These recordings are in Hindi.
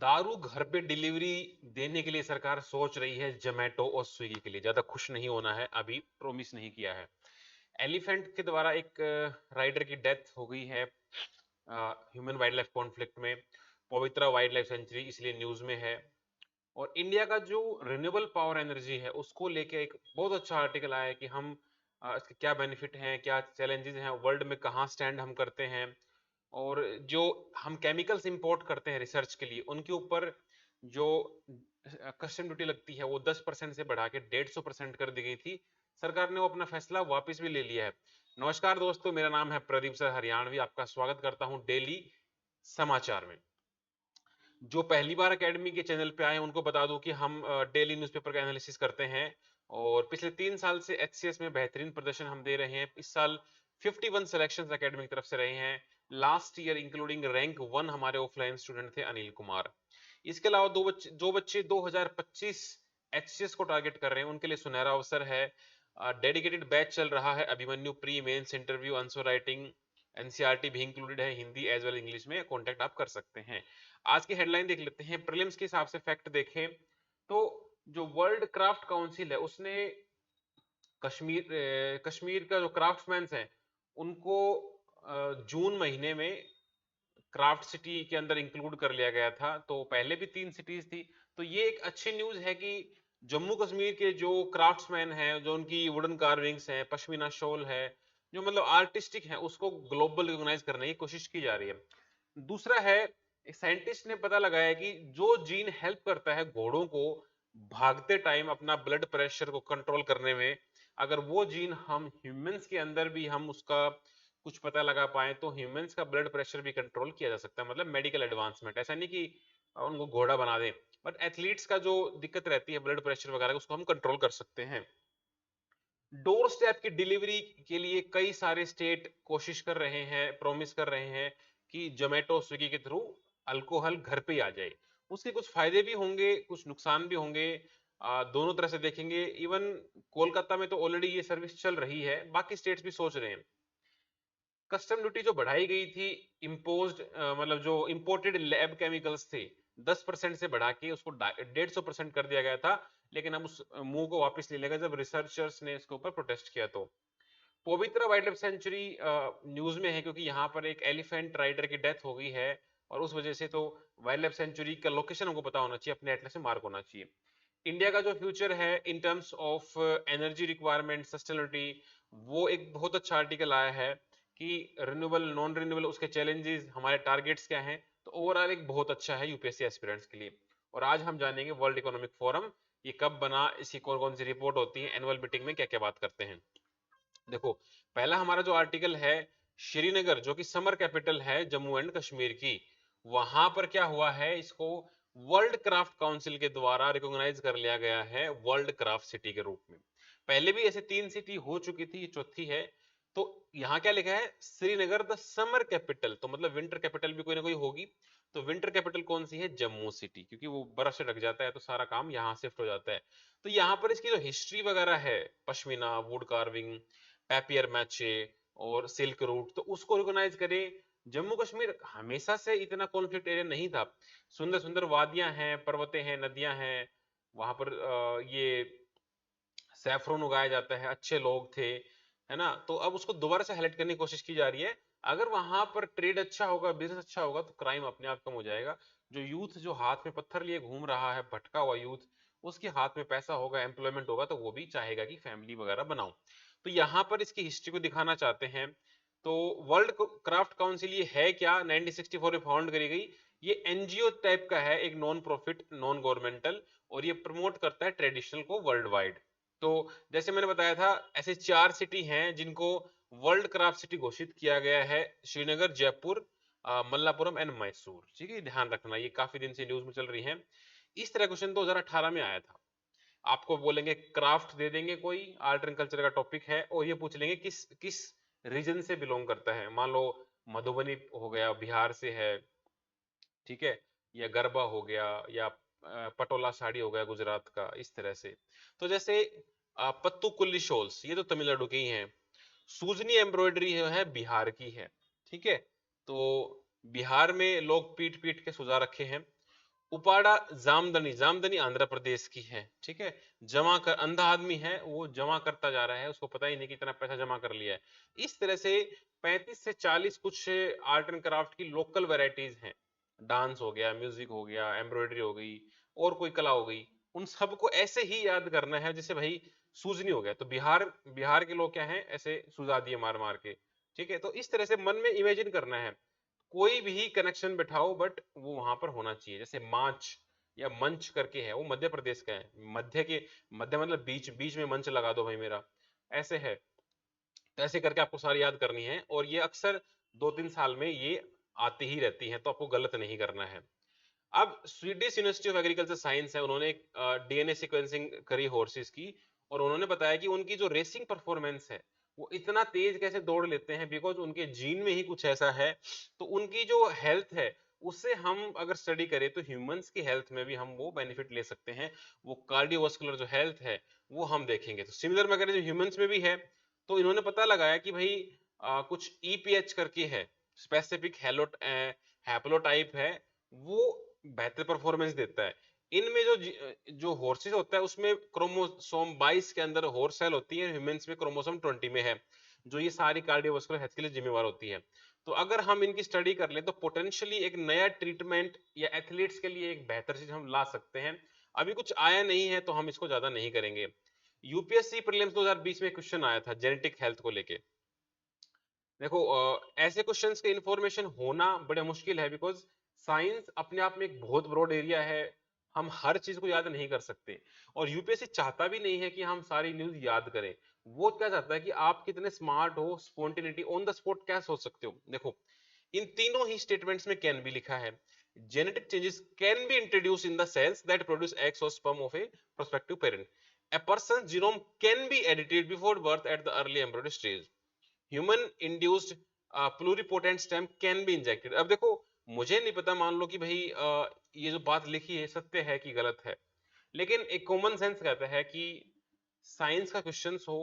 दारू घर पे डिलीवरी देने के लिए सरकार सोच रही है जोमेटो और स्विगी के लिए। ज्यादा खुश नहीं होना है, अभी प्रोमिस नहीं किया है। एलिफेंट के द्वारा एक राइडर की डेथ हो गई है ह्यूमन वाइल्ड लाइफ कॉन्फ्लिक्ट में। पवित्रा वाइल्ड लाइफ सेंचुरी इसलिए न्यूज में है। और इंडिया का जो रिन्यूएबल पावर एनर्जी है उसको लेके एक बहुत अच्छा आर्टिकल आया है कि हम इसके क्या बेनिफिट हैं, क्या चैलेंजेस हैं, वर्ल्ड में कहाँ स्टैंड हम करते हैं। और जो हम केमिकल्स इंपोर्ट करते हैं रिसर्च के लिए, उनके ऊपर जो कस्टम ड्यूटी लगती है वो 10% से बढ़ा के 150% कर दी गई थी। सरकार ने वो अपना फैसला वापस भी ले लिया है। नमस्कार दोस्तों, मेरा नाम है प्रदीप सर हरियाणवी, आपका स्वागत करता हूं डेली समाचार में। जो पहली बार एकेडमी के चैनल पे आए हैं उनको बता दूं कि हम डेली न्यूज़पेपर का एनालिसिस करते हैं और पिछले 3 साल से एचसीएस में बेहतरीन प्रदर्शन हम दे रहे हैं। इस साल 51 सिलेक्शंस एकेडमी की तरफ से रहे हैं। लास्ट ईयर इंक्लूडिंग रैंक 1 हमारे ऑफलाइन स्टूडेंट थे अनिल कुमार। इसके अलावा जो बच्चे 2025 एचसीएस को टारगेट कर रहे हैं उनके लिए सुनहरा अवसर है। डेडिकेटेड बैच चल रहा है Abhimanyu pre mains interview answer writing, NCERT भी इंक्लूडेड है, हिंदी एज वेल इंग्लिश में। कांटेक्ट आप कर सकते हैं। आज की हेडलाइन देख लेते हैं। प्रीलिम्स के हिसाब से फैक्ट देखें तो जो वर्ल्ड क्राफ्ट काउंसिल है उसने कश्मीर का जो क्राफ्ट्समैन हैं उनको जून महीने में क्राफ्ट सिटी के अंदर इंक्लूड कर लिया गया था। तो पहले भी 3 सिटीज थी। तो ये एक अच्छी न्यूज है कि जम्मू कश्मीर के जो क्राफ्ट्समैन हैं, जो उनकी वुडन कार्विंग्स हैं, पश्मीना शॉल है, जो मतलब आर्टिस्टिक है, उसको ग्लोबल रिकॉग्नाइज करने की कोशिश की जा रही है। दूसरा है, एक साइंटिस्ट ने पता लगाया कि जो जीन हेल्प करता है घोड़ों को भागते टाइम अपना ब्लड प्रेशर को कंट्रोल करने में, अगर वो जीन हम ह्यूमंस के अंदर भी हम उसका कुछ पता लगा पाए तो ह्यूमंस का ब्लड प्रेशर भी कंट्रोल किया जा सकता है। मतलब मेडिकल एडवांसमेंट, ऐसा नहीं कि उनको घोड़ा बना दें, बट एथलीट्स का जो दिक्कत रहती है ब्लड प्रेशर वगैरह उसको हम कंट्रोल कर सकते हैं। डोर स्टेप की डिलीवरी के लिए कई सारे स्टेट कोशिश कर रहे हैं, प्रॉमिस कर रहे हैं कि जोमेटो स्विगी के थ्रू अल्कोहल घर पे ही आ जाए। उसके कुछ फायदे भी होंगे, कुछ नुकसान भी होंगे। दोनों तरह से देखेंगे। इवन कोलकाता में तो ऑलरेडी ये सर्विस चल रही है, बाकी स्टेट्स भी सोच रहे हैं। कस्टम ड्यूटी जो बढ़ाई गई थी इम्पोज्ड, मतलब जो इंपोर्टेड लैब केमिकल्स थे 10% से बढ़ा के उसको 150% कर दिया गया था। लेकिन अब उस मूव को वापस ले लिया गया जब रिसर्चर्स ने इसके ऊपर प्रोटेस्ट किया। तो पवित्रा वाइल्ड लाइफ सेंचुरी न्यूज में है क्योंकि यहाँ पर एक एलिफेंट राइडर की डेथ हो गई है और उस वजह से तो वाइल्ड लाइफ सेंचुरी का लोकेशन हमको पता होना चाहिए, अपने एटलस में मार्क होना चाहिए। इंडिया का जो फ्यूचर है in terms of energy requirement sustainability, वो एक बहुत अच्छा आर्टिकल आया है कि रिन्यूएबल नॉन रिन्यूएबल उसके चैलेंजेस, हमारे टारगेट्स क्या हैं। तो ओवरऑल एक बहुत अच्छा है यूपीएससी एस्पिरेंट्स के लिए। और आज हम जानेंगे वर्ल्ड इकोनॉमिक फोरम ये कब बना, इसकी कौन कौन सी रिपोर्ट होती है, एनुअल मीटिंग में क्या क्या बात करते हैं। देखो, पहला हमारा जो आर्टिकल है, श्रीनगर जो कि समर कैपिटल है जम्मू एंड कश्मीर की, वहां पर क्या हुआ है, इसको वर्ल्ड क्राफ्ट काउंसिल के द्वारा रिकॉग्नाइज कर लिया गया है वर्ल्ड क्राफ्ट सिटी के रूप में। पहले भी ऐसे 3 सिटी हो चुकी थी, ये चौथी है। तो यहाँ क्या लिखा है, श्रीनगर द समर कैपिटल, तो मतलब विंटर कैपिटल भी कोई ना कोई होगी। तो विंटर कैपिटल कौन सी है, जम्मू सिटी, क्योंकि वो बर्फ से ढक जाता है तो सारा काम यहाँ शिफ्ट हो जाता है। तो यहाँ पर इसकी जो हिस्ट्री वगैरह है, पश्मीना, वुड कार्विंग, पैपियर मैचे और सिल्क रूट, तो उसको रिकॉग्नाइज करें। जम्मू कश्मीर हमेशा से इतना कॉन्फ्लिक्ट एरिया नहीं था। सुंदर सुंदर वादियां हैं, पर्वतें हैं, नदियां हैं। वहां पर ये सैफरन उगाया जाता है, अच्छे लोग थे, है ना। तो अब उसको दोबारा से हाईलाइट करने की कोशिश की जा रही है। अगर वहां पर ट्रेड अच्छा होगा, बिजनेस अच्छा होगा, तो क्राइम अपने आप कम हो जाएगा। जो यूथ जो हाथ में पत्थर लिए घूम रहा है, भटका हुआ यूथ, उसके हाथ में पैसा होगा, एम्प्लॉयमेंट होगा, तो वो भी चाहेगा कि फैमिली वगैरह बनाऊं। तो यहाँ पर इसकी हिस्ट्री को दिखाना चाहते हैं। तो वर्ल्ड क्राफ्ट काउंसिल ये है क्या, 1964 में फाउंड करी गई। ये एनजीओ टाइप का है, एक नॉन प्रॉफिट नॉन गवर्नमेंटल, और ये प्रमोट करता है ट्रेडिशनल को वर्ल्ड वाइड। तो जैसे मैंने बताया था, ऐसे 4 सिटी हैं जिनको वर्ल्ड क्राफ्ट सिटी घोषित किया गया है, श्रीनगर, जयपुर, मल्लापुरम एंड मैसूर। ठीक है, ध्यान रखना, ये काफी दिन से न्यूज में चल रही है। इस तरह क्वेश्चन 2018 में आया था। आपको बोलेंगे क्राफ्ट दे देंगे, कोई आर्ट एंड कल्चर का टॉपिक है, और ये पूछ लेंगे किस किस रीजन से बिलोंग करता है। मान लो मधुबनी हो गया, बिहार से है, ठीक है, या गरबा हो गया, या पटोला साड़ी हो गया गुजरात का, इस तरह से। तो जैसे पत्तुकुल्ली शॉल्स, ये तो तमिलनाडु की ही हैं। सूजनी एम्ब्रॉयडरी है बिहार की है। ठीक है, तो बिहार में लोग पीट पीट के सुजा रखे हैं। उपाड़ा जामदनी, जामदनी आंध्र प्रदेश की है, ठीक है। जमा कर, अंधा आदमी है वो जमा करता जा रहा है, उसको पता ही नहीं कितना पैसा जमा कर लिया है। इस तरह से 35 से 40 कुछ आर्ट एंड क्राफ्ट की लोकल वैरायटीज हैं। डांस हो गया, म्यूजिक हो गया, एम्ब्रॉयडरी हो गई, और कोई कला हो गई। उन सबको ऐसे ही याद करना है जैसे भाई सूजनी हो गया, तो बिहार, बिहार के लोग क्या हैं, ऐसे सुजा दिए मार मार के, ठीक है। तो इस तरह से मन में इमेजिन करना है, कोई भी कनेक्शन बिठाओ बट वो वहां पर होना चाहिए। जैसे माच या मंच करके है, वो मध्य प्रदेश का है, मध्य के, मध्य मतलब बीच, बीच में मंच लगा दो भाई मेरा, ऐसे है। तो ऐसे करके आपको सारी याद करनी है, और ये अक्सर 2-3 साल में ये आती ही रहती है, तो आपको गलत नहीं करना है। अब Swedish university of agriculture science है, उन्होंने डीएनए सीक्वेंसिंग करी हॉर्सेस की, और उन्होंने बताया कि उनकी जो रेसिंग परफॉर्मेंस है, वो इतना तेज कैसे दौड़ लेते हैं, बिकॉज उनके जीन में ही कुछ ऐसा है। तो उनकी जो हेल्थ है, उससे हम अगर स्टडी करें तो ह्यूमंस की हेल्थ में भी हम वो बेनिफिट ले सकते हैं। वो कार्डियोवास्कुलर जो हेल्थ है वो हम देखेंगे, तो सिमिलर मैकेनिज्म ह्यूमंस में भी है। तो इन्होंने पता लगाया कि भाई कुछ ईपीएच करके है, स्पेसिफिक हैप्लोटाइप है, वो बेहतर परफॉर्मेंस देता है। इनमें जो जो हॉर्सेस होता है उसमें क्रोमोसोम 22 के अंदर हॉर्स सेल होती है, ह्यूमंस में क्रोमोसोम 20 में है, जो ये सारी कार्डियोवास्कुलर हेल्थ के लिए जिम्मेवार होती है। तो अगर हम इनकी स्टडी कर लें तो पोटेंशियली एक नया ट्रीटमेंट या एथलीट्स के लिए एक बेहतर चीज हम ला सकते हैं। अभी कुछ आया नहीं है तो हम इसको ज्यादा नहीं करेंगे। यूपीएससी प्रीलिम्स 2020 में क्वेश्चन आया था जेनेटिक हेल्थ को लेके। देखो ऐसे क्वेश्चंस के इंफॉर्मेशन होना बड़ा मुश्किल है, बिकॉज साइंस अपने आप में एक बहुत ब्रॉड एरिया है, हम हर चीज को याद नहीं कर सकते। और यूपीएससी चाहता भी नहीं है कि हम सारी न्यूज याद करें। वो क्या चाहता है कि आप कितने स्मार्ट हो, स्पॉन्टेनिटी, ऑन द स्पॉट क्या सोच सकते हो। देखो इन तीनों ही स्टेटमेंट्स में कैन भी लिखा है। Genetic changes can be introduced in the cells that produce eggs और sperm of a prospective parent. A person's genome can be edited before birth at the early embryonic stage. Human induced pluripotent stem can be injected. अब देखो मुझे नहीं पता, मान लो कि भाई ये जो बात लिखी है सत्य है कि गलत है, लेकिन एक कॉमन सेंस कहता है कि साइंस का क्वेश्चंस हो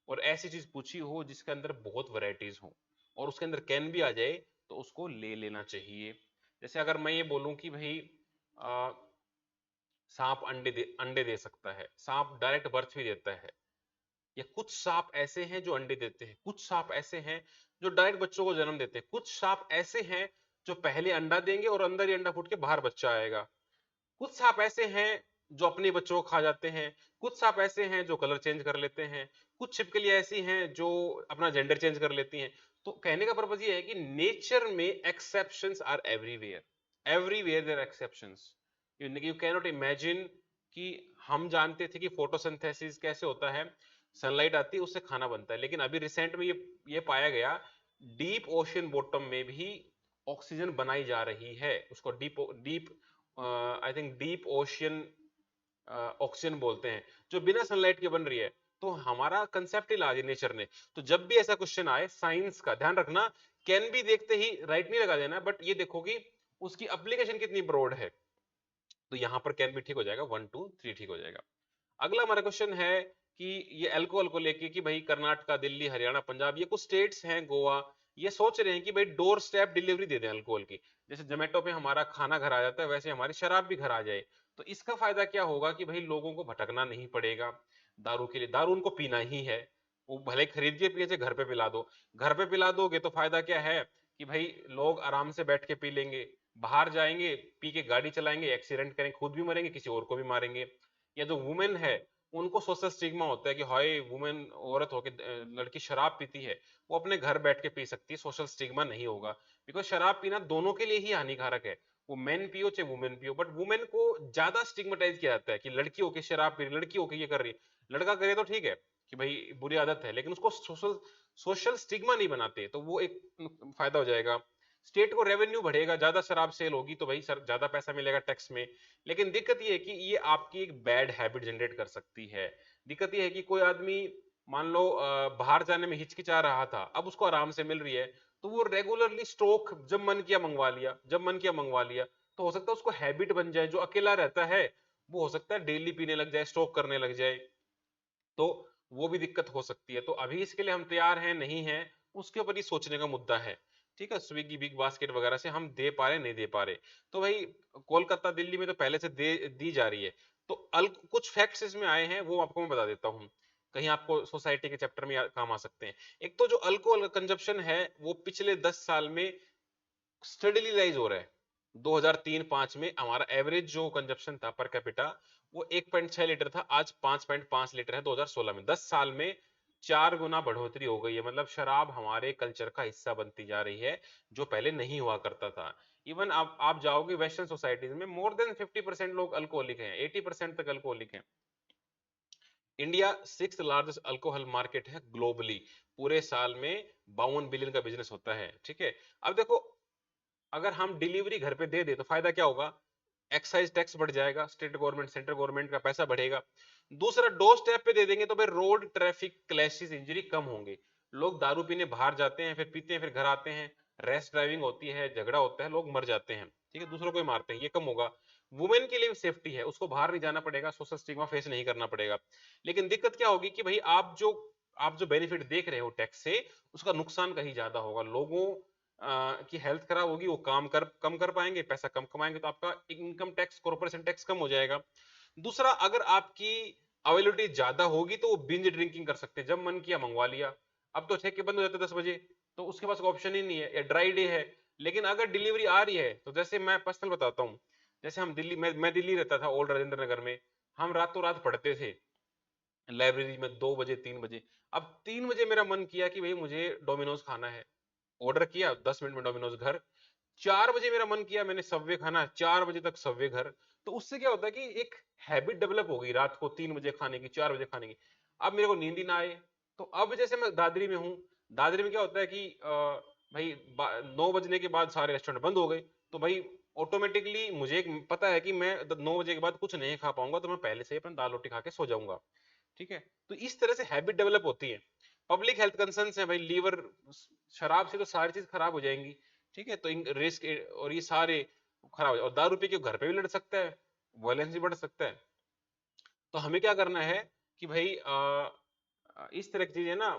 और ऐसी चीज पूछी हो जिसके अंदर बहुत वैरायटीज हो और उसके अंदर कैन भी आ जाए, तो उसको ले लेना चाहिए। जैसे अगर मैं ये बोलूं कि भाई अ, सांप अंडे दे सकता है, सांप डायरेक्ट बर्थ भी देता है, या कुछ सांप ऐसे हैं जो अंडे देते हैं, कुछ सांप ऐसे हैं जो डायरेक्ट बच्चों को जन्म देते हैं, कुछ सांप ऐसे हैं जो पहले अंडा देंगे और अंदर ही अंडा फूट के बाहर बच्चा आएगा, कुछ सांप ऐसे हैं जो अपने बच्चों को खा जाते हैं, कुछ सांप ऐसे हैं जो कलर चेंज कर लेते हैं, कुछ छिपकलियां ऐसी हैं जो अपना जेंडर चेंज कर लेती हैं। तो कहने का पर्पज ये है कि नेचर में exceptions are everywhere, everywhere there exceptions. You can not imagine कि हम जानते थे कि फोटोसिंथेसिस कैसे होता है, सनलाइट आती है उससे खाना बनता है, लेकिन अभी रिसेंट में ये पाया गया डीप ओशियन बॉटम में भी ऑक्सीजन बनाई जा रही है, उसको deep deep I think deep ocean oxygen बोलते हैं, जो बिना सनलाइट के बन रही है। तो हमारा कंसेप्ट ही ला दिया नेचर ने। तो जब भी ऐसा क्वेश्चन आए साइंस का ध्यान रखना, कैन भी देखते ही राइट नहीं लगा देना, बट ये देखो कि उसकी एप्लीकेशन कितनी ब्रॉड है। तो यहाँ पर कैन भी ठीक हो जाएगा, 1 2 3 ठीक हो जाएगा। अगला हमारा क्वेश्चन है कि ये अल्कोहल को लेके कि भाई कर्नाटका, दिल्ली, हरियाणा, पंजाब, ये कुछ स्टेट्स हैं, गोवा, ये सोच रहे हैं कि भाई डोर स्टेप डिलीवरी दे दें अल्कोहल की। जैसे जोमेटो पे हमारा खाना घर आ जाता है, वैसे हमारी शराब भी घर आ जाए। तो इसका फायदा क्या होगा कि भाई लोगों को भटकना नहीं पड़ेगा दारू के लिए, दारू उनको पीना ही है, वो भले खरीद के पिए चाहे घर पे पिला दो। घर पे पिला दोगे तो फायदा क्या है कि भाई लोग आराम से बैठ के पी लेंगे, बाहर जाएंगे पी के गाड़ी चलाएंगे, एक्सीडेंट करेंगे, खुद भी मरेंगे, किसी और को भी मारेंगे। या जो वुमेन है उनको सोशल स्टिग्मा होता है कि हाय वुमेन, औरत होके लड़की शराब पीती है, वो अपने घर बैठ के पी सकती है, सोशल स्टिग्मा नहीं होगा। बिकॉज शराब पीना दोनों के लिए ही हानिकारक है, वो मेन पियो चाहे वुमेन पियो, बट वुमेन को ज्यादा स्टिग्मेटाइज किया जाता है कि लड़की होके शराब पी रही, लड़की होके ये कर रही है। लड़का करे तो ठीक है कि भाई बुरी आदत है, लेकिन उसको सोशल सोशल स्टिग्मा नहीं बनाते, तो वो एक फायदा हो जाएगा। स्टेट को रेवेन्यू बढ़ेगा, ज्यादा शराब सेल होगी तो भाई सर ज्यादा पैसा मिलेगा टैक्स में। लेकिन दिक्कत ये है कि ये आपकी एक बैड हैबिट जनरेट कर सकती है। दिक्कत ये है कि कोई आदमी मान लो बाहर जाने में हिचकिचा रहा था, अब उसको आराम से मिल रही है, तो वो रेगुलरली स्टोक जब मन किया मंगवा लिया, जब मन किया मंगवा लिया, तो हो सकता है उसको हैबिट बन जाए। जो अकेला रहता है वो हो सकता है डेली पीने लग जाए, स्टोक करने लग जाए, तो वो भी दिक्कत हो सकती है। तो अभी इसके लिए हम तैयार हैं नहीं हैं, उसके ऊपर ही सोचने का मुद्दा है। ठीक है, स्विगी, बिग बास्केट वगैरह से हम दे पा रहे नहीं दे पा रहे। तो भाई कोलकाता दिल्ली में तो पहले से दे दी जा रही है। तो कुछ फैक्ट्स इसमें आए हैं, वो आपको मैं बता देता हूँ, कहीं आपको सोसाइटी के चैप्टर में काम आ सकते हैं। एक तो जो अल्कोहल कंजप्शन है वो पिछले 10 साल में स्टडीली राइज हो रहा है। 2003-5 में हमारा एवरेज जो कंजप्शन था पर कैपिटा वो 1.6 लीटर था, आज 5.5 लीटर है 2016 में। 10 साल में 4 गुना बढ़ोतरी हो गई है। मतलब शराब हमारे कल्चर का हिस्सा बनती जा रही है, जो पहले नहीं हुआ करता था। इवन आप जाओगे वेस्टर्न सोसाइटीज में मोर देन 50% लोग अल्कोहलिक हैं, 80% तक अल्कोहलिक हैं। India 6th largest alcohol market है ग्लोबली। पूरे साल में 52 बिलियन का बिजनेस होता है। ठीक है, अब देखो, अगर हम डिलीवरी घर पे दे दे तो फायदा क्या होगा? एक्साइज टैक्स बढ़ जाएगा, स्टेट गवर्नमेंट सेंट्रल गवर्नमेंट का पैसा बढ़ेगा। दूसरा, डोर स्टेप पे दे देंगे तो भाई रोड ट्रैफिक क्लैशेस इंजरी कम होंगे। लोग दारू पीने बाहर जाते हैं, फिर पीते हैं, फिर घर आते हैं, रैश ड्राइविंग होती है, झगड़ा होता है, लोग मर जाते हैं। ठीक है, दूसरों को ही मारते हैं, ये कम होगा। वुमेन के लिए भी सेफ्टी है, उसको बाहर नहीं जाना पड़ेगा, सोशल स्टिग्मा फेस नहीं करना पड़ेगा। लेकिन दिक्कत क्या होगी कि भाई आप जो बेनिफिट देख रहे हो टैक्स से, उसका नुकसान कहीं ज्यादा होगा। लोगों की हेल्थ खराब होगी, वो कम कर पाएंगे, पैसा कम कमाएंगे, तो आपका इनकम टैक्स, कॉर्पोरेशन टैक्स कम हो जाएगा। दूसरा, अगर आपकी अवेलेबिलिटी ज्यादा होगी तो वो बिंज ड्रिंकिंग कर सकते हैं, जब मन किया मंगवा लिया। अब तो ठेके बंद हो जाते 10 बजे, तो उसके पास ऑप्शन ही नहीं है, या ड्राई डे है। लेकिन अगर डिलीवरी आ रही है, तो जैसे मैं पर्सनल बताता हूँ, जैसे हम दिल्ली, मैं दिल्ली रहता था ओल्ड राजेंद्र नगर में। हम रातों रात पढ़ते थे लाइब्रेरी में, 2 बजे 3 बजे। अब 3 बजे मेरा मन किया कि भाई मुझे डोमिनोज खाना है, ऑर्डर किया, 10 मिनट में डोमिनोज घर। 4 बजे मेरा मन किया, मैंने सबवे खाना, 4 बजे तक सबवे घर। तो उससे क्या होता है कि एक हैबिट डेवलप हो गई रात को 3 बजे खाने की, 4 बजे खाने की। अब मेरे को नींद ही ना आए। तो अब जैसे मैं दादरी में हूँ, दादरी में क्या होता है कि भाई 9 बजने के बाद सारे रेस्टोरेंट बंद हो गए। तो भाई ऑटोमेटिकली मुझे एक पता है कि मैं 9 बजे के बाद कुछ नहीं खा पाऊंगा, तो मैं पहले से ही अपना दाल रोटी खा के सो जाऊंगा। ठीक है, तो इस तरह से हैबिट डेवलप होती है। पब्लिक हेल्थ कंसर्न्स है भाई, लीवर, शराब से तो सारी चीज खराब हो जाएंगी। ठीक है, तो इन रिस्क और ये सारे खराब हो जाए, और दारू पी के घर पे भी लड़ सकता है, वायलेंस भी बढ़ सकता है। तो हमें क्या करना है कि भाई इस तरह की चीजें ना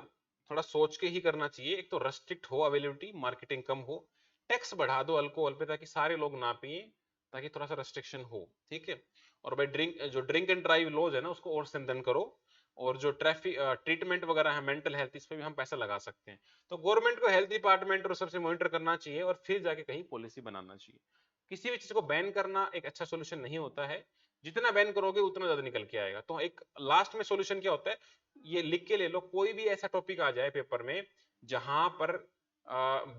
थोड़ा सोच के ही करना चाहिए। एक तो रेस्ट्रिक्ट हो अवेलेबिलिटी, मार्केटिंग कम हो, टैक्स बढ़ा दो अल्कोहल पे ताकि सारे लोग ना पिए, ताकि थोड़ा सा रेस्ट्रिक्शन हो। ठीक है, और भाई ड्रिंक एंड ड्राइव लॉज है ना, उसको और स्ट्रेंथन करो। और जो ट्रैफिक ट्रीटमेंट वगैरह है मेंटल हेल्थ, इस पे भी हम पैसा लगा सकते हैं। तो गवर्नमेंट को हेल्थ डिपार्टमेंट और सबसे मॉनिटर करना चाहिए, और फिर जाके कहीं पॉलिसी बनाना चाहिए। किसी भी चीज को बैन करना एक अच्छा सोल्यूशन नहीं होता है। जितना बैन करोगे उतना ज्यादा निकल के आएगा। तो एक लास्ट में सॉल्यूशन क्या होता है, ये लिख के ले लो, कोई भी ऐसा टॉपिक आ जाए पेपर में जहां पर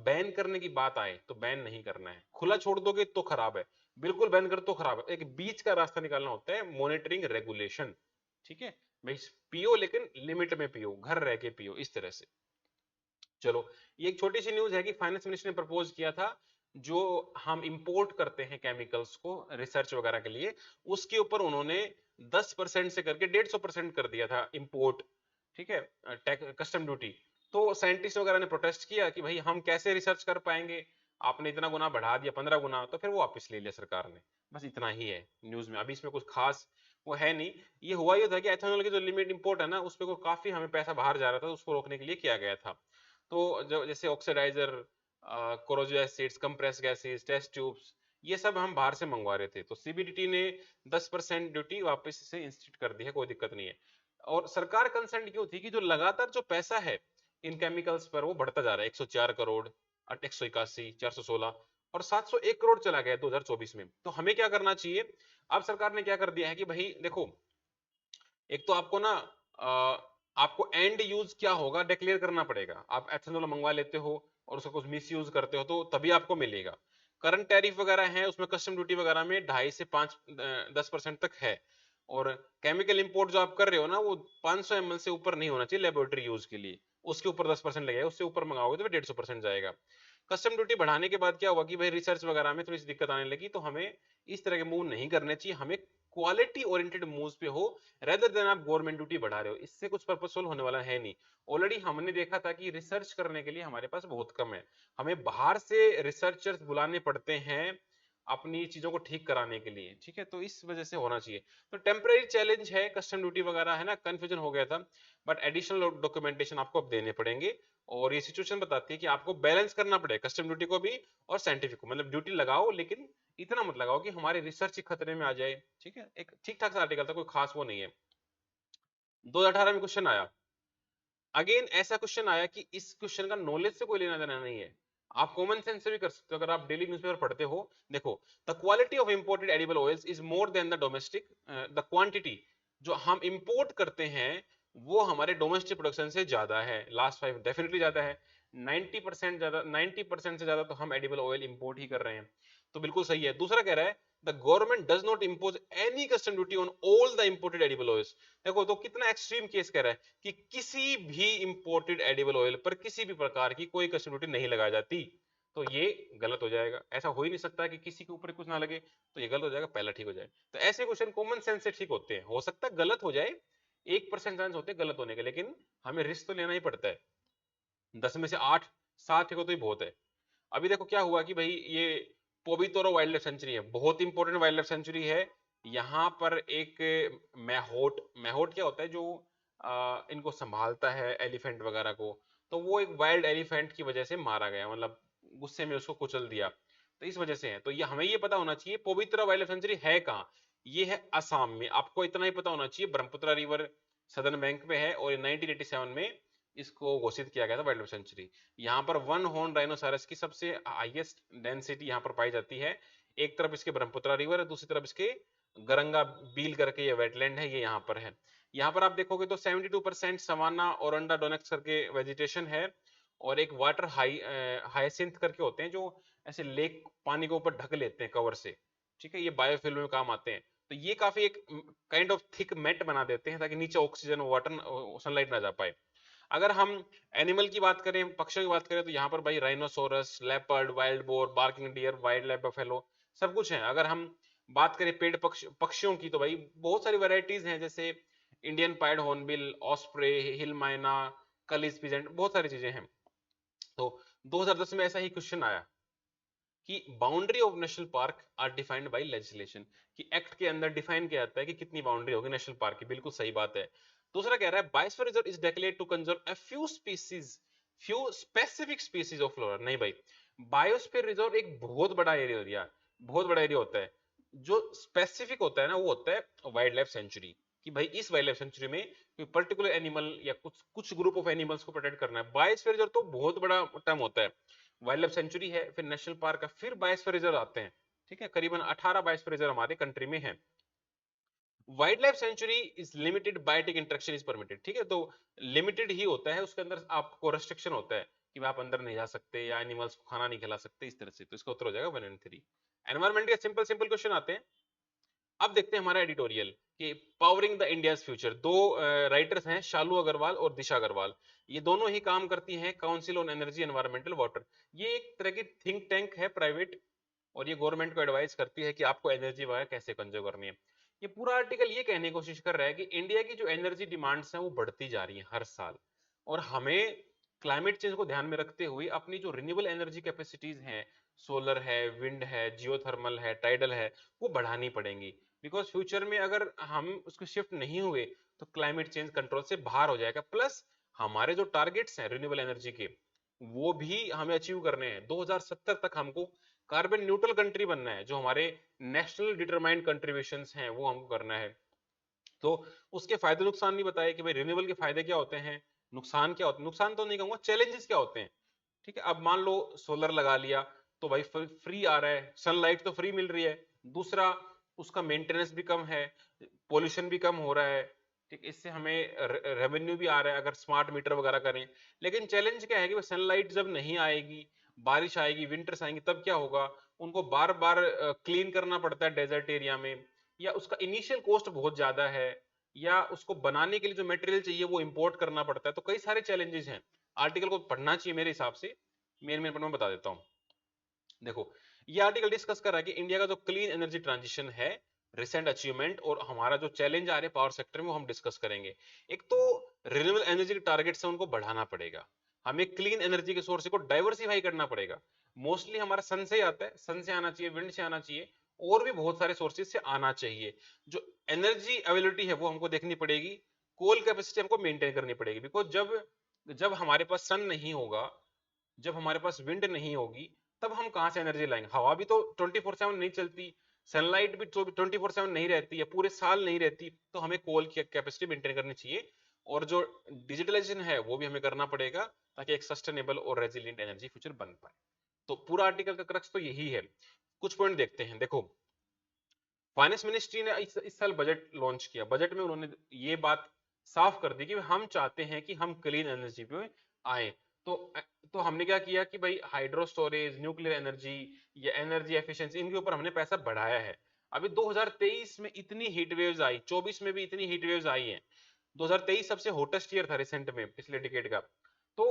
बैन करने की बात आए, तो बैन नहीं करना है। खुला छोड़ दोगे तो खराब है, बिल्कुल बैन कर तो खराब है। एक बीच का रास्ता निकालना होता है, मॉनिटरिंग रेगुलेशन। ठीक है भाई, पियो लेकिन लिमिट में पियो, घर रह के पियो, इस तरह से। चलो, ये एक छोटी सी न्यूज है कि फाइनेंस मिनिस्टर ने प्रपोज किया था, जो हम इंपोर्ट करते हैं केमिकल्स को रिसर्च वगैरह के लिए, उसके ऊपर उन्होंने 10% से करके 150% कर दिया था इंपोर्ट। ठीक है, कस्टम ड्यूटी। तो साइंटिस्ट वगैरह ने प्रोटेस्ट किया कि भाई हम कैसे रिसर्च कर पाएंगे, आपने इतना गुना बढ़ा दिया, 15 गुना। तो फिर वो वापस ले लिया सरकार ने। बस इतना ही है न्यूज में, अभी इसमें कुछ खास वो है नहीं। ये हुआ ये था कि एथेनॉल की जो लिमिट इंपोर्ट है ना, उस पर काफी हमें पैसा बाहर जा रहा था, उसको रोकने के लिए किया गया था। तो जो जैसे oxidizer, corrosive acids, compress gases, test tubes, ये सब हम बाहर से मंगवा रहे थे। तो सीबीडीटी ने 10% ड्यूटी वापस से इंस्टीट्यूट कर दी है, कोई दिक्कत नहीं है। और सरकार कंसर्न क्यों थी कि जो लगातार जो पैसा है इन केमिकल्स पर वो बढ़ता जा रहा है, 104 करोड़, 181, 416, और 701 करोड़ चला गया 2024 में। तो हमें क्या करना चाहिए? अब सरकार ने क्या कर दिया है कि भाई देखो, एक तो आपको ना आपको एंड यूज क्या होगा डिक्लेयर करना पड़ेगा। आप एथेनॉल मंगवा लेते हो और उसका कुछ मिस यूज करते हो, तो तभी आपको मिलेगा। करंट टैरिफ वगैरह है, उसमें कस्टम ड्यूटी वगैरह में 2.5 से 5 10% तक है। और केमिकल इंपोर्ट जो आप कर रहे हो ना, वो 500 ml से ऊपर नहीं होना चाहिए लेबोरेटरी यूज के लिए, उसके ऊपर 10% लगेगा, उससे ऊपर मंगाओगे तो 150% जाएगा। कस्टम ड्यूटी बढ़ाने के बाद क्या हुआ कि भाई रिसर्च वगैरह में थोड़ी सी दिक्कत आने लगी। तो हमें इस तरह के मूव नहीं करने चाहिए, हमें क्वालिटी ओरिएंटेड मूव्स पे हो, रेदर देन आप गवर्नमेंट ड्यूटी बढ़ा रहे हो। इससे कुछ पर्पसफुल होने वाला है नहीं। ऑलरेडी हमने देखा था कि रिसर्च करने के लिए हमारे पास बहुत कम है, हमें बाहर से रिसर्चर्स बुलाने पड़ते हैं अपनी चीजों को ठीक कराने के लिए। ठीक है, तो इस वजह से होना चाहिए। तो टेम्पररी चैलेंज है कस्टम ड्यूटी वगैरह, है ना, कंफ्यूजन हो गया था। बट एडिशनल डॉक्यूमेंटेशन आपको अब देने पड़ेंगे, और ये सिचुएशन बताती है कि आपको बैलेंस करना पड़ेगा कस्टम ड्यूटी को भी और साइंटिफिक को, मतलब ड्यूटी लगाओ लेकिन इतना मत लगाओ कि हमारी रिसर्च ही खतरे में आ जाए। ठीक है, एक ठीक ठाक सा आर्टिकल था, कोई खास वो नहीं है। 2018 में क्वेश्चन आया, अगेन ऐसा क्वेश्चन आया कि इस क्वेश्चन का नॉलेज से कोई लेना देना नहीं है, आप कॉमन सेंस से भी कर सकते हो अगर आप डेली न्यूज़पेपर पढ़ते हो। देखो, the quality of imported edible oils is more than the domestic, the quantity जो हम इंपोर्ट करते हैं वो हमारे डोमेस्टिक प्रोडक्शन से ज्यादा है, लास्ट 5 डेफिनेटली ज्यादा है, 90% ज्यादा, 90% से ज्यादा तो हम एडिबल ऑयल इंपोर्ट ही कर रहे हैं, तो बिल्कुल सही है। दूसरा कह रहा है the government does not impose any custom duty on all the imported edible oils. देखो तो कितना एक्सट्रीम केस कह रहा है कि किसी भी इंपोर्टेड एडिबल ऑयल पर किसी भी प्रकार की कोई कस्टम ड्यूटी नहीं लगाई जाती, तो ये गलत हो जाएगा। ऐसा हो ही नहीं सकता कि किसी के ऊपर कुछ ना लगे, तो ये गलत हो जाएगा, पहला ठीक हो जाए। तो ऐसे क्वेश्चन कॉमन सेंस से ठीक होते हैं, हो सकता है गलत हो जाए, 1% चांस होते हैं गलत होने के, लेकिन हमें रिस्क तो लेना ही पड़ता है। 10 में से 8 7 हो तो ही बहुत है। अभी देखो क्या हुआ कि भाई ये पोबितोरो वाइल्ड लाइफ सेंचुरी है, बहुत इंपॉर्टेंट वाइल्ड लाइफ सेंचुरी है। यहाँ पर एक मैहोट, मैहोट क्या होता है जो इनको संभालता है एलिफेंट वगैरह को, तो वो एक वाइल्ड एलिफेंट की वजह से मारा गया, मतलब गुस्से में उसको कुचल दिया, तो इस वजह से है। तो ये हमें ये पता होना चाहिए पोबितोरा वाइल्ड लाइफ सेंचुरी है कहाँ, ये है असम में, आपको इतना ही पता होना चाहिए, ब्रह्मपुत्र रिवर सदर्न बैंक में है, और 1987 में इसको घोषित किया गया था वाइल्ड लाइफ सेंचुरी। यहाँ पर वन हॉर्न राइनोसरस की सबसे हाईएस्ट डेंसिटी यहाँ पर पाई जाती है, एक तरफ इसके ब्रह्मपुत्र रिवर है, दूसरी तरफ इसके गरंगा बील करके ये वेटलैंड है, ये यहाँ पर है। यहाँ पर आप देखोगे तो 72% सवाना और ओरंडाडोनेक्स करके वेजिटेशन है, और एक वाटर हाइसिंथ करके होते हैं जो ऐसे लेक पानी को ऊपर ढक लेते हैं कवर से। ठीक है, ये बायोफिल्म में काम आते हैं, तो ये काफी एक काइंड ऑफ थिक मेट बना देते हैं ताकि नीचे ऑक्सीजन वाटर सनलाइट ना जा पाए। अगर हम एनिमल की बात करें, पक्षियों की बात करें, तो यहाँ पर भाई rhinoceros, leopard, wild boar, barking deer, wild life buffalo, सब कुछ है। अगर हम बात करें पेड़ पक्षियों की, तो भाई बहुत सारी वैरायटीज हैं, जैसे इंडियन पाइड हॉर्नबिल, ऑस्प्रे, हिल माइना, कलिस पिजेंट, बहुत सारी चीजें हैं। तो 2010 में ऐसा ही क्वेश्चन आया कि boundary of national park are defined by legislation, कि एक्ट के अंदर डिफाइन किया जाता है कि कितनी बाउंड्री होगी नेशनल पार्क की, बिल्कुल सही बात है। दूसरा कह रहा है biosphere reserve is declared to conserve a few species, few specific species of flora. नहीं भाई, बायोस्फीयर रिजर्व एक बहुत बड़ा एरिया, बहुत बड़ा एरिया होता है, जो स्पेसिफिक होता है ना वो होता है वाइल्ड लाइफ सेंचुरी, कि भाई इस वाइल्ड लाइफ सेंचुरी में कोई पर्टिकुलर एनिमल या कुछ कुछ ग्रुप ऑफ एनिमल्स को प्रोटेक्ट करना है। बायोस्फीयर रिजर्व तो बहुत बड़ा टर्म होता है, वाइल्ड लाइफ सेंचुरी है, फिर नेशनल पार्क है, फिर बायोस्फीयर रिजर्व आते हैं। ठीक है, करीबन 18 बायोस्फीयर रिजर्व हमारे कंट्री में है। Wildlife sanctuary is limited, biotic interaction is permitted. ठीक है, तो लिमिटेड ही होता है, उसके अंदर आपको रेस्ट्रिक्शन होता है कि आप अंदर नहीं जा सकते या एनिमल्स को खाना नहीं खिला सकते, इस तरह से। तो इसका उत्तर हो जाएगा 1 एंड 3। एनवायरमेंट के सिंपल सिंपल क्वेश्चन आते हैं। अब देखते हैं हमारा एडिटोरियल कि पावरिंग द इंडियाज फ्यूचर। दो राइटर्स हैं, शालू अग्रवाल और दिशा अग्रवाल, ये दोनों ही काम करती हैं council on energy environmental water. ये एक तरह की थिंक टैंक है प्राइवेट, और ये गवर्नमेंट को एडवाइस करती है कि आपको एनर्जी वगैरह कैसे कंजर्व करनी है। ये पूरा आर्टिकल ये कहने की कोशिश कर रहा है कि इंडिया की जो एनर्जी डिमांड्स हैं वो बढ़ती जा रही है हर साल, और हमें क्लाइमेट चेंज को ध्यान में रखते हुए अपनी जो रिन्यूएबल एनर्जी कैपेसिटीज हैं, सोलर है, विंड है, जियोथर्मल है, टाइडल है, वो बढ़ानी पड़ेंगी। बिकॉज फ्यूचर में अगर हम उसको शिफ्ट नहीं हुए तो क्लाइमेट चेंज कंट्रोल से बाहर हो जाएगा। प्लस हमारे जो टारगेट्स हैं रिन्यूएबल एनर्जी के, वो भी हमें अचीव करने हैं। 2070 तक हमको कार्बन न्यूट्रल कंट्री बनना है, जो हमारे नेशनल डिटरमाइंड कंट्रीब्यूशंस हैं वो हमको करना है। तो उसके फायदे नुकसान भी बताए कि भाई रिन्यूएबल के फायदे क्या होते हैं, नुकसान क्या होते हैं, नुकसान तो नहीं कहूंगा, चैलेंजेस क्या होते हैं। ठीक है, अब मान लो सोलर लगा लिया तो भाई फ्री आ रहा है, सनलाइट तो फ्री मिल रही है। दूसरा, उसका मेंटेनेंस भी कम है, पोल्यूशन भी कम हो रहा है। ठीक, इससे हमें रेवेन्यू भी आ रहा है अगर स्मार्ट मीटर वगैरह करें। लेकिन चैलेंज क्या है कि सनलाइट जब नहीं आएगी, बारिश आएगी, विंटर्स आएंगी, तब क्या होगा, उनको बार बार क्लीन करना पड़ता है डेजर्ट एरिया में, या उसका इनिशियल कॉस्ट बहुत ज्यादा है, या उसको बनाने के लिए जो मटेरियल चाहिए वो इंपोर्ट करना पड़ता है। तो कई सारे चैलेंजेस हैं, आर्टिकल को पढ़ना चाहिए मेरे हिसाब से। मेन मेन मैं बता देता हूँ। देखो, ये आर्टिकल डिस्कस कर रहा है कि इंडिया का जो क्लीन एनर्जी ट्रांजिशन है, रिसेंट अचीवमेंट, और हमारा जो चैलेंज आ रहे हैं पावर सेक्टर में, वो हम डिस्कस करेंगे। एक तो रिन्यूएबल एनर्जी के टारगेट्स हैं उनको बढ़ाना पड़ेगा, हमें क्लीन एनर्जी के सोर्स को डाइवर्सिफाई करना पड़ेगा। मोस्टली हमारा सन से आता है, सन से आना चाहिए, विंड से आना चाहिए, और भी बहुत सारे सोर्सेज से आना चाहिए। जो एनर्जी अवेलेबिलिटी है वो हमको देखनी पड़ेगी, कोल कैपेसिटी हमको मेंटेन करनी पड़ेगी। बिकॉज जब जब हमारे पास सन नहीं होगा, जब हमारे पास विंड नहीं होगी, तब हम कहाँ से एनर्जी लाएंगे? हवा भी तो 24/7 नहीं चलती, सनलाइट भी तो 24/7 नहीं रहती है, पूरे साल नहीं रहती, तो हमें कोल की कैपेसिटी मेंटेन करनी चाहिए। और जो डिजिटलाइजेशन है वो भी हमें करना पड़ेगा, ताकि एक सस्टेनेबल और रेजिलिएंट एनर्जी फ्यूचर बन पाए। तो पूरा आर्टिकल का क्रक्स तो यही है। कुछ पॉइंट देखते हैं। देखो, फाइनेंस मिनिस्ट्री ने इस साल बजट लॉन्च किया। बजट में उन्होंने ये बात साफ कर दी कि हम चाहते हैं कि हम क्लीन एनर्जी पे आए। तो तो हमने क्या किया कि भाई हाइड्रो स्टोरेज, न्यूक्लियर एनर्जी या एनर्जी एफिशिएंसी, इनके ऊपर हमने पैसा बढ़ाया है। अभी 2023 में इतनी हीट वेव्स आई, 24 में भी इतनी हीट वेव्स आई हैं। 2023 सबसे हॉटेस्ट ईयर था रिसेंट में, पिछले डिकेड का। तो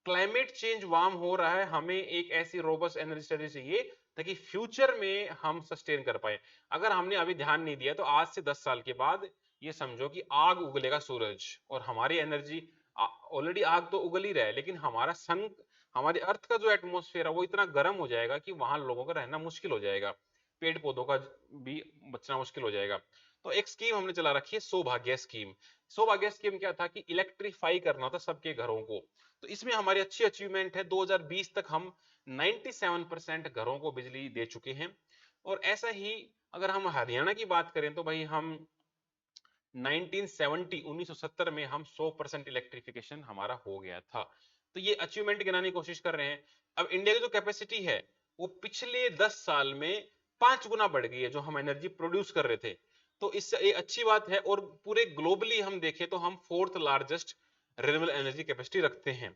क्लाइमेट चेंज वार्म हो रहा है, हमें एक ऐसी रोबस्ट एनर्जी स्ट्रेटजी चाहिए ताकि फ्यूचर में हम सस्टेन कर पाए। अगर हमने अभी ध्यान नहीं दिया तो आज से 10 साल के बाद ये समझो कि आग उगलेगा सूरज, और हमारी एनर्जी, ऑलरेडी आग तो उगल ही रहा है, लेकिन हमारा सन, हमारी अर्थ का जो एटमॉस्फेयर है वो इतना गर्म हो जाएगा कि वहां लोगों का रहना मुश्किल हो जाएगा, पेड़ पौधों का भी बचना मुश्किल हो जाएगा। तो एक स्कीम हमने चला रखी है, सौभाग्य स्कीम। सौभाग्य स्कीम क्या था कि इलेक्ट्रीफाई करना था सबके घरों को। तो इसमें हमारी अच्छी अचीवमेंट है, 2020 तक हम 97% घरों को बिजली दे चुके हैं। और ऐसा ही अगर हम हरियाणा की बात करें तो भाई हम 1970 में हम 100% इलेक्ट्रिफिकेशन हमारा हो गया था। तो ये अचीवमेंट गिनाने की कोशिश कर रहे हैं। अब इंडिया की जो कैपेसिटी है वो पिछले 10 साल में 5 गुना बढ़ गई है, जो हम एनर्जी प्रोड्यूस कर रहे थे। तो इससे ये अच्छी बात है। और पूरे ग्लोबली हम देखें तो हम 4th largest renewable energy capacity रखते हैं।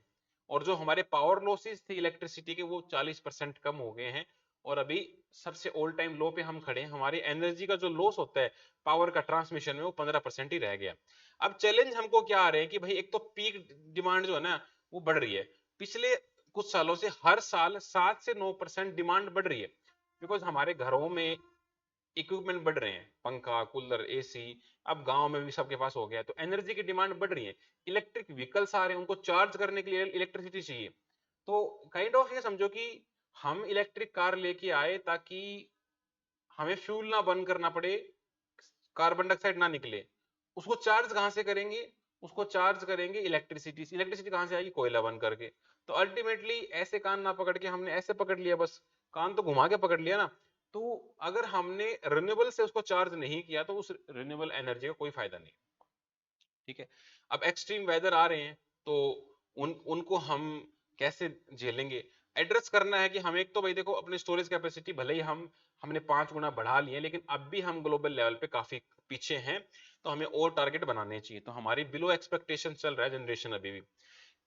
और जो हमारे पावर लॉसेस थे इलेक्ट्रिसिटी के, वो 40% कम हो गए हैं। और अभी सबसे ऑल टाइम लो पे हम खड़े हैं। हमारी एनर्जी का जो लॉस होता है पावर का ट्रांसमिशन में, वो 15% ही रह गया। अब चैलेंज हमको क्या आ रहे हैं कि भाई एक तो पीक डिमांड जो है ना वो बढ़ रही है। पिछले कुछ सालों से हर साल 7 से 9% डिमांड बढ़ रही है, बिकॉज हमारे घरों में इक्विपमेंट बढ़ रहे हैं, पंखा, कूलर, एसी। अब गांव में भी सबके पास हो गया है, तो एनर्जी की डिमांड बढ़ रही है। इलेक्ट्रिक व्हीकल्स आ रहे हैं, उनको चार्ज करने के लिए इलेक्ट्रिसिटी चाहिए। तो काइंड ऑफ ये समझो कि हम इलेक्ट्रिक कार लेके आए ताकि हमें फ्यूल ना बर्न करना पड़े, कार्बन डाइऑक्साइड ना निकले। उसको चार्ज कहां से करेंगे? उसको चार्ज करेंगे इलेक्ट्रिसिटी से। इलेक्ट्रिसिटी कहां से आएगी? कोयला बन करके। तो अल्टीमेटली ऐसे कान ना पकड़ के हमने ऐसे पकड़ लिया, बस कान तो घुमा के पकड़ लिया ना। तो अगर हमने रिन्यूएबल से उसको चार्ज नहीं किया तो उस रिन्यूएबल एनर्जी का कोई फायदा नहीं। ठीक है। अब एक्सट्रीम वेदर आ रहे हैं, तो उनको हम कैसे झेलेंगे? एड्रेस करना है कि हम, एक तो भाई देखो, अपने स्टोरेज कैपेसिटी भले ही हमने 5 गुना बढ़ा ली है, लेकिन अब भी हम ग्लोबल लेवल पे काफी पीछे हैं। तो हमें और टारगेट बनाने चाहिए। तो हमारी बिलो एक्सपेक्टेशन चल रहा है जनरेशन अभी भी।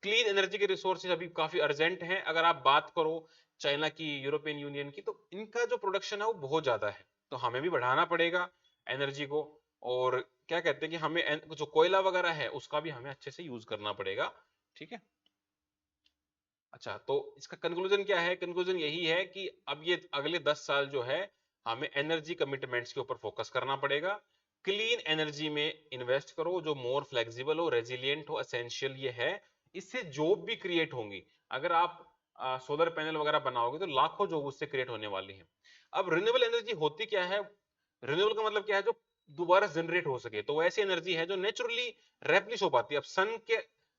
क्लीन एनर्जी के रिसोर्सेज अभी काफी अर्जेंट हैं। अगर आप बात करो चाइना की, यूरोपियन यूनियन की, तो इनका जो प्रोडक्शन है वो बहुत ज्यादा है। तो हमें भी बढ़ाना पड़ेगा एनर्जी को। और क्या कहते हैं कि हमें जो कोयला वगैरह है उसका भी हमें अच्छे से यूज करना पड़ेगा। ठीक है। अच्छा, तो इसका कंक्लूजन क्या है? कंक्लूजन यही है कि अब ये अगले 10 साल जो है हमें एनर्जी कमिटमेंट्स के ऊपर फोकस करना पड़ेगा। क्लीन एनर्जी में इन्वेस्ट करो, जो मोर फ्लेक्सिबल हो, रेजिलिएंट हो, एसेंशियल ये है। इससे जॉब भी क्रिएट होंगी। अगर आप सोलर पैनल वगैरह बनाओगे तो लाखों जॉब उससे क्रिएट होने वाली है। अब रिन्यूएबल एनर्जी होती क्या है? रिन्यूएबल का मतलब क्या है? जो दोबारा जनरेट हो सके। तो ऐसी एनर्जी है जो नेचुरली रेप्लिश हो पाती है। अब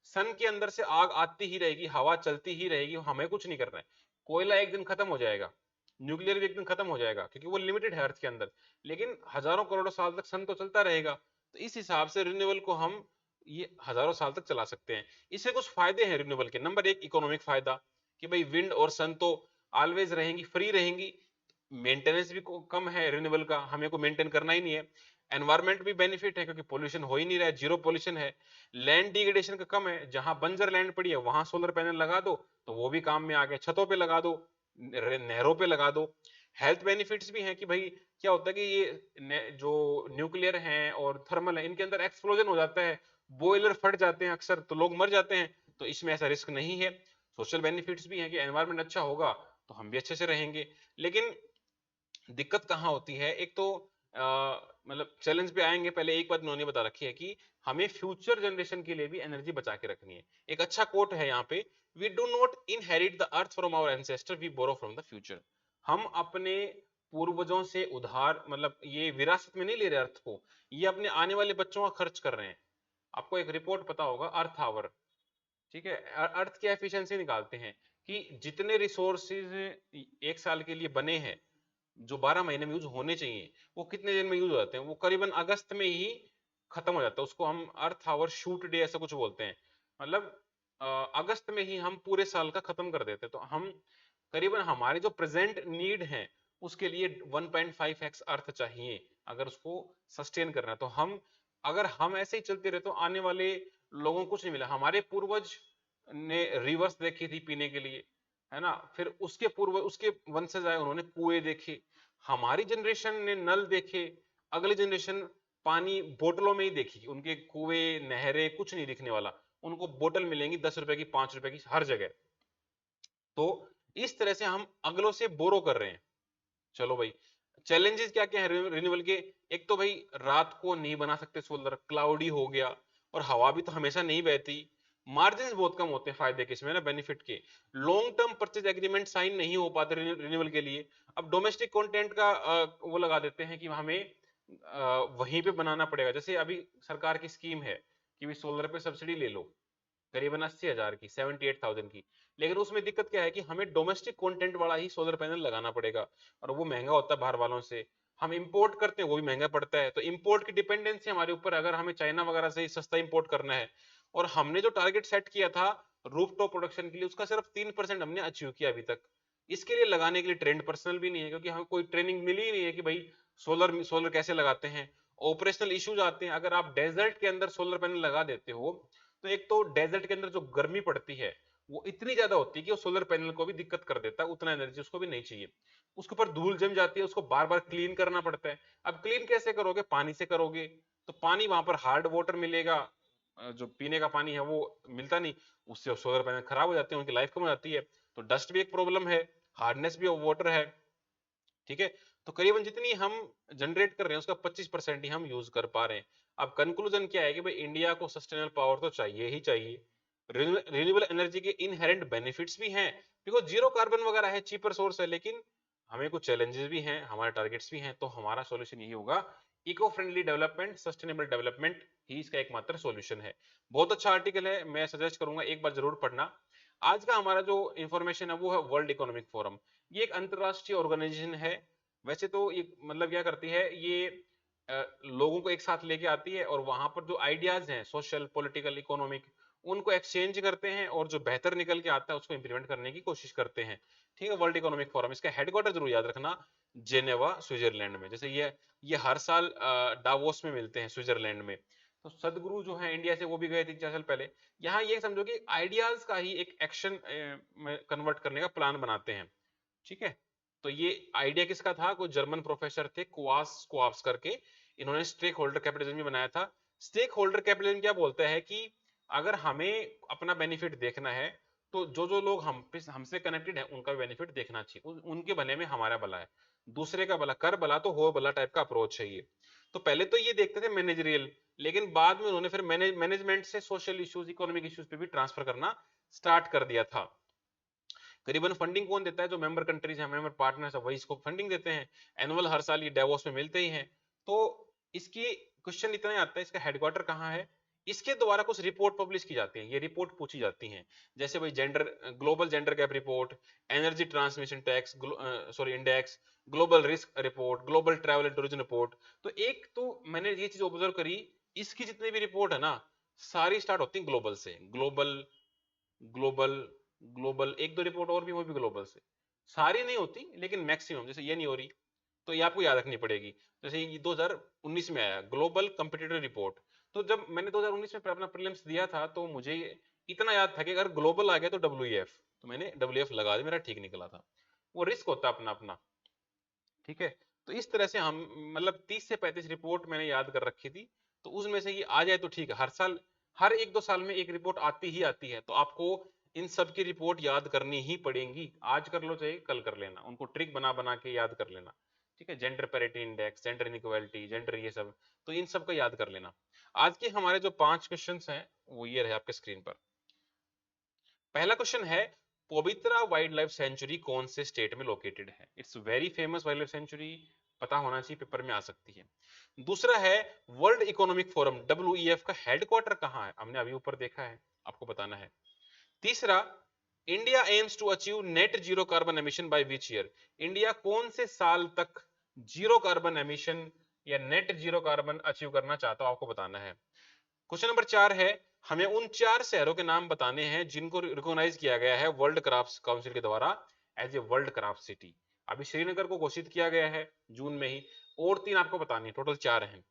सन के अंदर से आग आती ही रहेगी, हवा चलती ही रहेगी, हमें कुछ नहीं करना है। कोयला एक दिन खत्म हो जाएगा, न्यूक्लियर भी एक दिन खत्म हो जाएगा, क्योंकि वो लिमिटेड है अर्थ के अंदर। लेकिन हजारों करोड़ों साल तक सन तो चलता रहेगा। तो इस हिसाब से रिन्यूएबल को हम ये हजारों साल तक चला सकते हैं। इससे कुछ फायदे हैं रिन्यूएबल के। नंबर एक, इकोनॉमिक फायदा, कि भाई विंड और सन तो ऑलवेज रहेंगी, फ्री रहेंगी। मेंटेनेंस भी कम है रिन्यूएबल का, हमें को मेंटेन करना ही नहीं है। एनवायरमेंट भी बेनिफिट है, क्योंकि पोल्यूशन हो ही नहीं रहा है, जीरो पोल्यूशन है। लैंड डिग्रेडेशन का कम है, जहां बंजर लैंड पड़ी है वहां सोलर पैनल लगा दो तो वो भी काम में आ गए। छतों पे लगा दो, नहरों पे लगा दो। हेल्थ बेनिफिट्स भी हैं कि भाई क्या होता है कि ये जो न्यूक्लियर हैं और थर्मल है, इनके अंदर एक्सप्लोजन हो जाता है, बॉयलर फट जाते हैं अक्सर, तो लोग मर जाते हैं। तो इसमें ऐसा रिस्क नहीं है। सोशल बेनिफिट्स भी हैं कि एनवायरमेंट अच्छा होगा तो हम भी अच्छे से रहेंगे। लेकिन दिक्कत कहाँ होती है? एक तो मतलब चैलेंज पे आएंगे, पहले एक बात उन्होंने बता रखी है कि हमें फ्यूचर जनरेशन के लिए भी एनर्जी बचा के रखनी है। एक अच्छा कोट है यहाँ पे, we do not inherit the earth from our ancestor, we borrow from the future. हम अपने पूर्वजों से उधार, मतलब ये विरासत में नहीं ले रहे अर्थ को, ये अपने आने वाले बच्चों का खर्च कर रहे हैं। आपको एक रिपोर्ट पता होगा, अर्थ आवर, ठीक है, अर्थ की एफिशिएंसी निकालते हैं कि जितने रिसोर्सेज एक साल के लिए बने हैं, जो 12 महीने में यूज होने चाहिए, वो कितने दिन में यूज हो जाते हैं? वो करीबन अगस्त में ही खत्म हो जाता है। उसको हम अर्थ आवर शूट डे ऐसा कुछ बोलते हैं। मतलब अगस्त में ही हम पूरे साल का खत्म कर देते हैं। तो हम करीबन हमारे जो प्रेजेंट नीड है उसके लिए 1.5x अर्थ चाहिए अगर उसको सस्टेन करना है। तो हम अगर हम ऐसे ही चलते रहे तो आने वाले लोगों को कुछ नहीं मिला। हमारे पूर्वज ने रिवर्स देखी थी पीने के लिए, है ना, फिर उसके पूर्व उसके वंशज आए, उन्होंने कुएं देखे, हमारी जनरेशन ने नल देखे, अगली जनरेशन पानी बोतलों में ही देखी, उनके कुएं नहरें कुछ नहीं दिखने वाला, उनको बोतल मिलेंगी 10 रुपए की 5 रुपए की हर जगह। तो इस तरह से हम अगलों से बोरो कर रहे हैं। चलो भाई, चैलेंजेस क्या क्या है रिन्यूएबल के? एक तो भाई रात को नहीं बना सकते सोलर, क्लाउडी हो गया, और हवा भी तो हमेशा नहीं बहती, मार्जिन बहुत कम होते हैं फायदे के इसमें ना, बेनिफिट के, long term purchase agreement sign नहीं हो पाते रिन्यूएबल के लिए। अब डोमेस्टिक कंटेंट का वो लगा देते हैं कि हमें वहीं पे बनाना पड़ेगा। जैसे अभी सरकार की स्कीम है कि सोलर पे सब्सिडी ले लो, करीबन 80,000 की, 78,000 की, लेकिन उसमें दिक्कत क्या है कि हमें डोमेस्टिक कंटेंट वाला ही सोलर पैनल लगाना पड़ेगा, और वो महंगा होता है बाहर वालों से। हम इंपोर्ट करते हैं वो भी महंगा पड़ता है, तो इंपोर्ट की डिपेंडेंसी हमारे ऊपर, अगर हमें चाइना वगैरह से सस्ता इंपोर्ट करना है। और हमने जो टारगेट सेट किया था रूफटॉप प्रोडक्शन के लिए, उसका सिर्फ 3% हमने अचीव किया अभी तक। इसके लिए लगाने के लिए ट्रेंड पर्सनल भी नहीं है, क्योंकि हमें कोई ट्रेनिंग मिली ही नहीं है कि भाई सोलर सोलर कैसे लगाते हैं। ऑपरेशनल इश्यूज आते हैं। अगर आप डेजर्ट के अंदर सोलर पैनल लगा देते हो, तो एक तो डेजर्ट के अंदर जो गर्मी पड़ती है वो इतनी ज्यादा होती है कि वो सोलर पैनल को भी दिक्कत कर देता है, उतना एनर्जी उसको भी नहीं चाहिए। उसके ऊपर धूल जम जाती है, उसको बार बार क्लीन करना पड़ता है। अब क्लीन कैसे करोगे? पानी से करोगे, तो पानी वहां पर हार्ड वाटर मिलेगा, जो पीने का पानी है वो मिलता नहीं, उससे सोलर पैनल खराब हो जाते हैं, उनकी लाइफ कम हो जाती है। तो डस्ट भी एक प्रॉब्लम है, हार्डनेस भी वाटर है, ठीक है। तो करीबन जितनी हम जनरेट कर रहे हैं उसका 25% ही हम यूज कर पा रहे हैं। अब कंक्लूजन क्या है कि भाई इंडिया को सस्टेनेबल पावर तो चाहिए ही चाहिए। रिन्यूएबल एनर्जी के इनहेरेंट बेनिफिट्स भी हैं, बिकॉज जीरो कार्बन वगैरह है, चीपर सोर्स है, लेकिन हमें कुछ चैलेंजेस भी हैं, हमारे टारगेट्स भी हैं। तो हमारा सॉल्यूशन यही होगा, eco friendly development, sustainable development ही इसका एकमात्र सॉल्यूशन है। बहुत अच्छा आर्टिकल है, मैं सजेस्ट करूंगा एक बार जरूर पढ़ना। आज का हमारा जो इंफॉर्मेशन है वो है वर्ल्ड इकोनॉमिक फोरम। ये एक अंतरराष्ट्रीय ऑर्गेनाइजेशन है। वैसे तो ये मतलब क्या करती है, ये लोगों को एक साथ लेके आती है, और वहां पर जो आइडियाज हैं सोशल पॉलिटिकल इकोनॉमिक, उनको एक्सचेंज करते हैं, और जो बेहतर निकल के आता है उसको इंप्लीमेंट करने की कोशिश करते हैं। ठीक है, वर्ल्ड इकोनॉमिक फोरम, इसका हेडक्वार्टर जरूर याद रखना, जेनेवा स्विट्जरलैंड में। जैसे ये हर साल डावोस में मिलते हैं स्विट्जरलैंड में। तो सदगुरु जो है इंडिया से, वो भी गए 3-4 साल पहले। यहाँ ये समझो कि आइडियाज का ही एक एक्शन में कन्वर्ट करने का प्लान बनाते हैं। ठीक है, तो ये आइडिया किसका था? कोई जर्मन प्रोफेसर थे, कुआस कुआप्स करके, इन्होंने स्टेक होल्डर कैपिटलिज्म भी बनाया था। स्टेक होल्डर कैपिटलिज्म क्या बोलता है कि अगर हमें अपना बेनिफिट देखना है, तो जो जो लोग हमसे कनेक्टेड है उनका बेनिफिट देखना चाहिए, उनके भले में हमारा भला है, दूसरे का भला कर भला तो हो भला टाइप का अप्रोच है ये। तो पहले तो ये देखते थे मैनेजरियल, लेकिन बाद में उन्होंने फिर मैनेजमेंट से सोशल इश्यूज इकोनॉमिक इश्यूज पे भी ट्रांसफर करना स्टार्ट कर दिया था। करीबन फंडिंग कौन देता है? जो मेंबर कंट्रीज है, मेंबर पार्टनर्स है, वही इसको फंडिंग देते हैं। एनुअल हर साल ये डेवोस में मिलते ही हैं। तो इसकी क्वेश्चन इतना ही आता है, इसका हेडक्वार्टर कहाँ है? इसके द्वारा कुछ रिपोर्ट पब्लिश की जाती है, ये रिपोर्ट पूछी जाती हैं। जैसे भाई gender, global gender gap report, energy transmission tax sorry index, global risk report, global travel and tourism report. तो एक तो मैंने ये चीज ऑब्जर्व करी, इसकी जितनी भी रिपोर्ट है ना, सारी स्टार्ट होती है ग्लोबल से। ग्लोबल ग्लोबल ग्लोबल, एक दो रिपोर्ट और भी, वो भी ग्लोबल से। सारी नहीं होती लेकिन मैक्सिमम, जैसे ये नहीं हो रही, तो ये आपको याद रखनी पड़ेगी। जैसे ये 2019 में आया ग्लोबल कंपिटिटिव रिपोर्ट। तो जब मैंने 2019 में अपना प्रीलिम्स दिया था, तो मुझे इतना याद था कि अगर ग्लोबल आ गया तो WEF, तो मैंने WEF लगा दिया, मेरा ठीक निकला था। वो रिस्क होता है अपना अपना। ठीक है, तो इस तरह से हम मतलब 30 से 35 रिपोर्ट मैंने याद कर रखी थी। तो उसमें से ये आ जाए तो ठीक है, हर साल हर 1-2 साल में एक रिपोर्ट आती है, तो आपको इन सब की रिपोर्ट याद करनी ही पड़ेगी। आज कर लो चाहे कल कर लेना, उनको ट्रिक बना बना के याद कर लेना। ठीक है, gender parity index, gender inequality, gender ये सब, तो इन सब का याद कर लेना। आज के हमारे जो 5 क्वेश्चंस हैं वो ये रहे आपके स्क्रीन पर। पहला क्वेश्चन है, पवित्रा वाइल्ड लाइफ सेंचुरी कौन से स्टेट में लोकेटेड है? It's very famous wild life sanctuary, पता होना चाहिए, पेपर में आ सकती है। दूसरा है, वर्ल्ड इकोनॉमिक फोरम WEF का हेडक्वार्टर कहाँ है? हमने अभी ऊपर देखा है, आपको बताना है। तीसरा, India aims to achieve net zero carbon emission by which year? India कौन से साल तक जीरो कार्बन एमिशन या नेट जीरो कार्बन अचीव करना चाहता हो, आपको बताना है। क्वेश्चन नंबर 4 है, हमें उन 4 शहरों के नाम बताने हैं जिनको रिकॉग्नाइज किया गया है वर्ल्ड क्राफ्ट काउंसिल के द्वारा as a world craft city. अभी श्रीनगर को घोषित किया गया है जून में ही, और 3 आपको बतानी है, टोटल 4 हैं।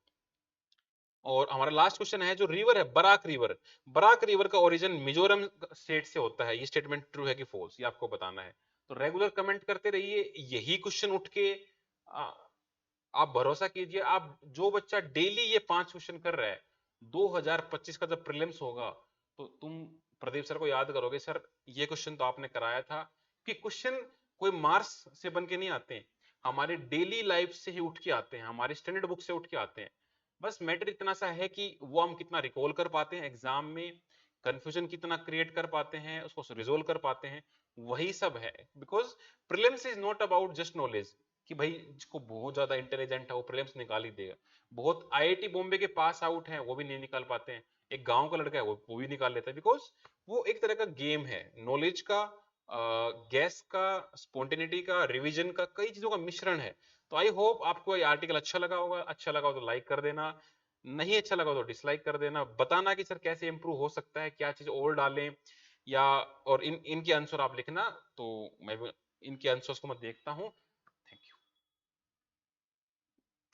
और हमारा लास्ट क्वेश्चन है, जो रिवर है बराक रिवर, बराक रिवर का ओरिजिन मिजोरम स्टेट से होता है, ये स्टेटमेंट ट्रू है कि फॉल्स, ये आपको बताना है। तो रेगुलर कमेंट करते रहिए, यही क्वेश्चन उठ के आप भरोसा कीजिए, आप जो बच्चा डेली ये 5 क्वेश्चन कर रहा है, 2025 का जब प्रीलिम्स होगा तो तुम प्रदीप सर को याद करोगे, सर ये क्वेश्चन तो आपने कराया था। कि क्वेश्चन कोई मार्क्स से बन के नहीं आते हैं, हमारे डेली लाइफ से ही उठ के आते हैं, हमारी स्टैंडर्ड बुक से उठ के आते हैं। बस मैटर इतना सा है कि वो हम कितना रिकॉल कर पाते हैं एग्जाम में, कंफ्यूजन कितना क्रिएट कर पाते हैं, उसको रिजोल्व कर पाते हैं, वही सब है। Because prelims is not about just knowledge कि भाई जिसको बहुत ज्यादा इंटेलिजेंट है वो प्रीलिम्स निकाल ही देगा। बहुत आईआईटी बॉम्बे के पास आउट हैं वो भी नहीं निकाल पाते हैं, एक गांव का लड़का है वो भी निकाल लेता है, बिकॉज वो एक तरह का गेम है, नॉलेज का, गैस का, स्पॉन्टेनिटी का, रिवीजन का, कई चीजों का मिश्रण है। तो आई होप आपको ये आर्टिकल अच्छा लगा होगा, अच्छा लगा हो तो लाइक कर देना, नहीं अच्छा लगा तो डिसलाइक कर देना, बताना कि सर कैसे इंप्रूव हो सकता है, क्या चीज और डालें, या और इनके आंसर आप लिखना, तो मैं इनके आंसर्स को मैं देखता हूँ